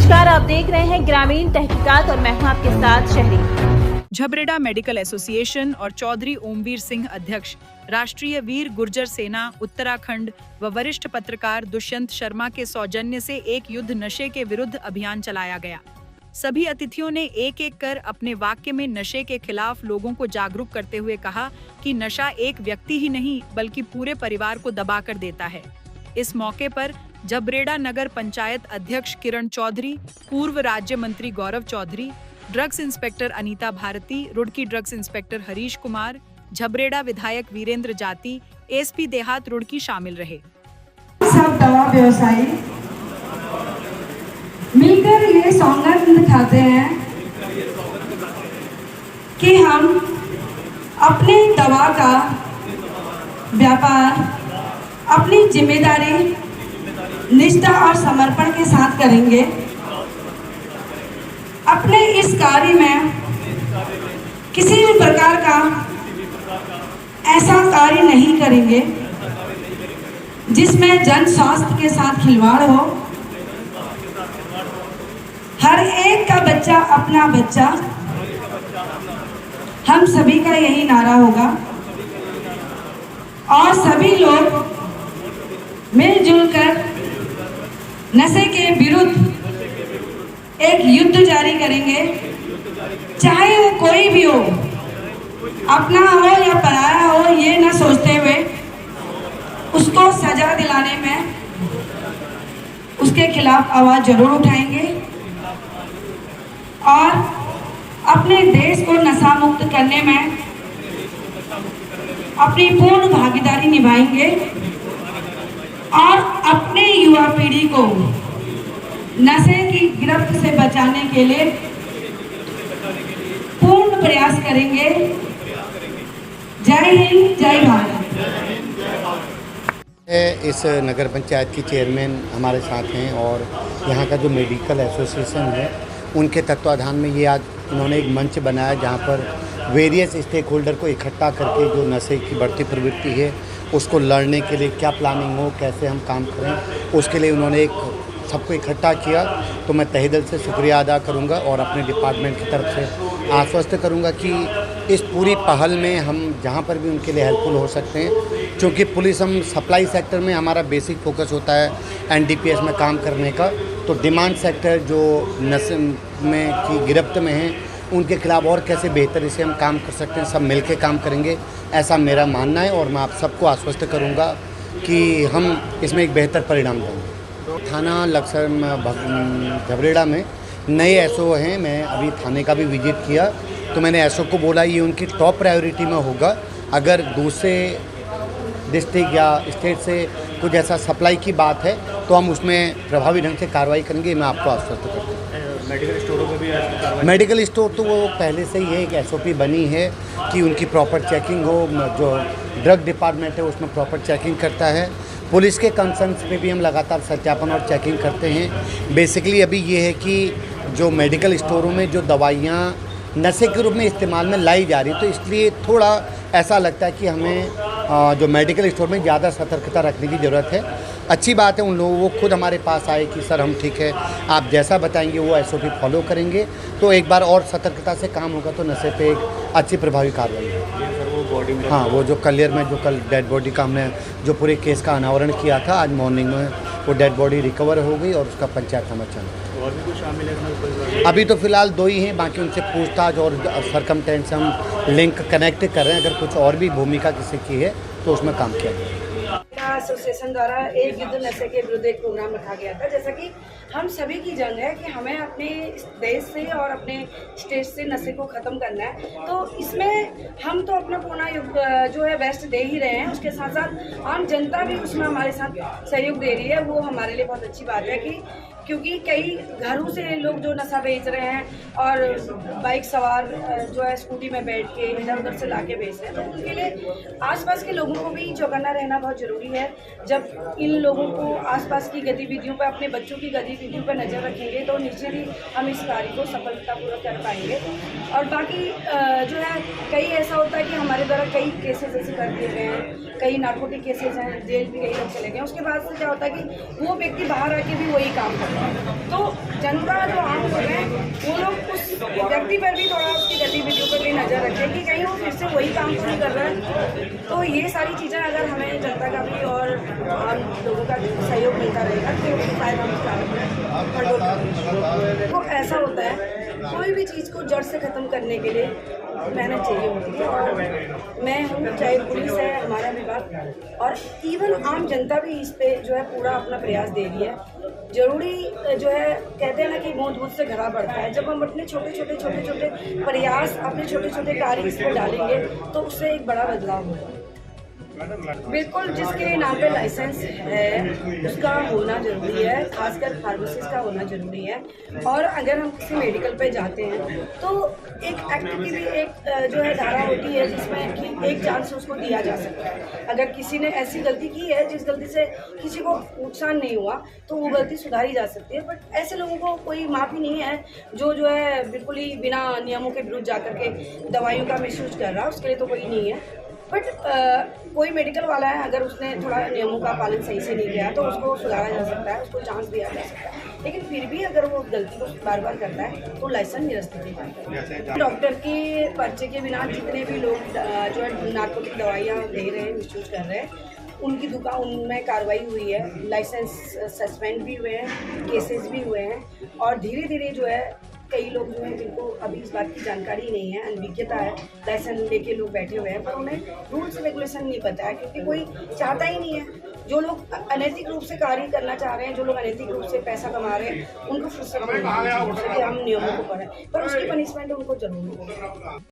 नमस्कार, आप देख रहे हैं ग्रामीण तहकीकात और मैं हूं आपके साथ शहरी। झबरेड़ा मेडिकल एसोसिएशन और चौधरी ओमवीर सिंह अध्यक्ष, राष्ट्रीय वीर गुर्जर सेना उत्तराखंड व वरिष्ठ पत्रकार दुष्यंत शर्मा के सौजन्य से एक युद्ध नशे के विरुद्ध अभियान चलाया गया। सभी अतिथियों ने एक एक कर अपने वाक्य में नशे के खिलाफ लोगों को जागरूक करते हुए कहा कि नशा एक व्यक्ति ही नहीं बल्कि पूरे परिवार को दबा कर देता है। इस मौके पर झबरेड़ा नगर पंचायत अध्यक्ष किरण चौधरी, पूर्व राज्य मंत्री Gaurav Chaudhary, drugs inspector Anita Bharti, Roorkee drugs inspector Harish Kumar, Jhabrera विधायक वीरेंद्र जाती, एसपी देहात रुड़की शामिल रहे। सब दवा व्यवसायी मिलकर ये सौगंध खाते हैं कि हम अपने दवा का व्यापार अपनी जिम्मेदारी, निष्ठा और समर्पण के साथ करेंगे। अपने इस कार्य में किसी भी प्रकार का ऐसा कार्य नहीं करेंगे जिसमें जन स्वास्थ्य के साथ खिलवाड़ हो। हर एक का बच्चा अपना बच्चा, हम सभी का यही नारा होगा और सभी लोग मिलजुल कर नशे के विरुद्ध एक युद्ध जारी करेंगे। चाहे वो कोई भी हो, अपना हो या पराया हो, ये ना सोचते हुए उसको सजा दिलाने में उसके खिलाफ आवाज जरूर उठाएंगे और अपने देश को नशा मुक्त करने में अपनी पूर्ण भागीदारी निभाएंगे और अपने युवा पीढ़ी को नशे की गिरफ्त से बचाने के लिए पूर्ण प्रयास करेंगे। जय हिंद, जय भारत। इस नगर पंचायत की चेयरमैन हमारे साथ हैं और यहाँ का जो मेडिकल एसोसिएशन है उनके तत्वाधान में ये आज उन्होंने एक मंच बनाया जहाँ पर वेरियस स्टेक होल्डर को इकट्ठा करके जो नशे की बढ़ती प्रवृत्ति है उसको लड़ने के लिए क्या प्लानिंग हो, कैसे हम काम करें, उसके लिए उन्होंने एक सबको इकट्ठा किया। तो मैं तहे दिल से शुक्रिया अदा करूंगा और अपने डिपार्टमेंट की तरफ से आश्वस्त करूंगा कि इस पूरी पहल में हम जहां पर भी उनके लिए हेल्पफुल हो सकते हैं, क्योंकि पुलिस हम सप्लाई सेक्टर में हमारा बेसिक फोकस होता है एनडीपीएस में काम करने का। तो डिमांड सेक्टर जो नशे में की गिरफ्त में है उनके खिलाफ और कैसे बेहतर से हम काम कर सकते हैं, सब मिलकर काम करेंगे, ऐसा मेरा मानना है। और मैं आप सबको आश्वस्त करूंगा कि हम इसमें एक बेहतर परिणाम देंगे। थाना लक्सर झबरेड़ा में नए एसओ हैं, मैं अभी थाने का भी विजिट किया तो मैंने एसओ को बोला ये उनकी टॉप प्रायोरिटी में होगा। अगर दूसरे डिस्ट्रिक्ट या स्टेट से कुछ ऐसा सप्लाई की बात है तो हम उसमें प्रभावी ढंग से कार्रवाई करेंगे। मैं आपको आश्वस्त करता हूँ। मेडिकल स्टोरों पर भी कार्रवाई? मेडिकल स्टोर तो वो पहले से ही है, एक एसओपी बनी है कि उनकी प्रॉपर चेकिंग हो। जो ड्रग डिपार्टमेंट है उसमें प्रॉपर चेकिंग करता है। पुलिस के कंसर्न्स पे भी हम लगातार सत्यापन और चेकिंग करते हैं। बेसिकली अभी ये है कि जो मेडिकल स्टोरों में जो दवाइयाँ नशे के रूप में इस्तेमाल में लाई जा रही, तो इसलिए थोड़ा ऐसा लगता है कि हमें जो मेडिकल स्टोर में ज़्यादा सतर्कता रखने की ज़रूरत है। अच्छी बात है उन लोगों वो खुद हमारे पास आए कि सर हम ठीक है, आप जैसा बताएंगे वो एसओपी फॉलो करेंगे, तो एक बार और सतर्कता से काम होगा तो नशे पे एक अच्छी प्रभावी कार्रवाई है। हाँ, वो जो कलियर में जो कल डेड बॉडी का हमने जो पूरे केस का अनावरण किया था, आज मॉर्निंग में वो डेड बॉडी रिकवर हो गई और उसका पंचायत थाना चला। और भी कुछ शामिल है? अभी तो फिलहाल 2 ही हैं, बाकी उनसे पूछताछ और सरकमटेंस हम लिंक कनेक्ट कर रहे हैं। अगर कुछ और भी भूमिका किसी की है तो उसमें काम किया जाए। एसोसिएशन द्वारा एक युद्ध नशे के विरुद्ध एक प्रोग्राम रखा गया था। जैसा कि हम सभी की जंग है कि हमें अपने देश से और अपने स्टेट से नशे को ख़त्म करना है, तो इसमें हम तो अपना पूर्ण जो है बेस्ट दे ही रहे हैं। उसके साथ साथ आम जनता भी उसमें हमारे साथ सहयोग दे रही है। वो हमारे लिए बहुत अच्छी बात है कि क्योंकि कई घरों से लोग जो नशा बेच रहे हैं और बाइक सवार जो है स्कूटी में बैठ के इधर उधर से ला के बेच रहे हैं, तो उनके लिए आसपास के लोगों को भी चौकन्ना रहना बहुत ज़रूरी है। जब इन लोगों को आसपास की गतिविधियों पर, अपने बच्चों की गतिविधियों पर नज़र रखेंगे तो निश्चित ही हम इस कार्य को सफलतापूर्वक कर पाएंगे। और बाकी जो है कई ऐसा होता है कि हमारे द्वारा कई केसेस ऐसे कर दिए गए हैं, कई नार्कोटिक केसेस हैं, जेल भी कई लोग चले गए। उसके बाद से क्या होता है कि वो व्यक्ति बाहर आके भी वही काम करता है। तो जनता व्यक्ति पर भी थोड़ा उसकी गतिविधियों पर भी नज़र रखें कि कहीं वो फिर से वही काम तो नहीं कर रहा है। तो ये सारी चीज़ें अगर हमें जनता का भी और आम लोगों का सहयोग मिलता रहेगा तो शायद हम तो ऐसा होता है, कोई भी चीज़ को जड़ से ख़त्म करने के लिए मेहनत चाहिए होती है। और मैं हूँ, चाहे पुलिस है हमारा विभाग और इवन आम जनता भी इस पे जो है पूरा अपना प्रयास दे रही है। जरूरी जो है, कहते हैं ना कि बूंद से घड़ा बढ़ता है। जब हम अपने छोटे छोटे प्रयास, अपने छोटे छोटे कार्य इस पर डालेंगे तो उससे एक बड़ा बदलाव होगा। बिल्कुल, जिसके नाम पे लाइसेंस है उसका होना जरूरी है, खासकर फार्मेसिस्ट का होना जरूरी है। और अगर हम किसी मेडिकल पे जाते हैं तो एक एक्ट की भी एक जो है धारा होती है जिसमें कि एक चांस उसको दिया जा सकता है। अगर किसी ने ऐसी गलती की है जिस गलती से किसी को नुकसान नहीं हुआ तो वो गलती सुधारी जा सकती है। बट ऐसे लोगों को कोई माफ़ी नहीं है जो है बिल्कुल ही बिना नियमों के विरुद्ध जाकर के दवाइयों का मिसयूज कर रहा है, उसके लिए तो कोई नहीं है। बट कोई मेडिकल वाला है, अगर उसने थोड़ा नियमों का पालन सही से नहीं किया तो उसको सुधारा जा सकता है, उसको चांस दिया जा सकता है। लेकिन फिर भी अगर वो गलती को बार बार करता है तो लाइसेंस निरस्त नहीं पाएगा। डॉक्टर के पर्चे के बिना जितने भी लोग जो है नार्कोटिक दवाइयाँ दे रहे हैं, मिसयूज कर रहे हैं, उनकी दुकान उनमें कार्रवाई हुई है, लाइसेंस सस्पेंड भी हुए हैं, केसेस भी हुए हैं। और धीरे धीरे जो है कई लोग जो हैं जिनको अभी इस बात की जानकारी नहीं है, अनभिज्ञता है, लाइसेंस लेके लोग बैठे हुए हैं पर उन्हें रूल्स रेगुलेशन नहीं पता है, क्योंकि कोई चाहता ही नहीं है। जो लोग अनैतिक रूप से कार्य करना चाह रहे हैं, जो लोग अनैतिक रूप से पैसा कमा रहे हैं, उनको फुर्सत नहीं है कि हम नियमों को पढ़ें, पर उसकी पनिशमेंट उनको जरूर मिलेगी।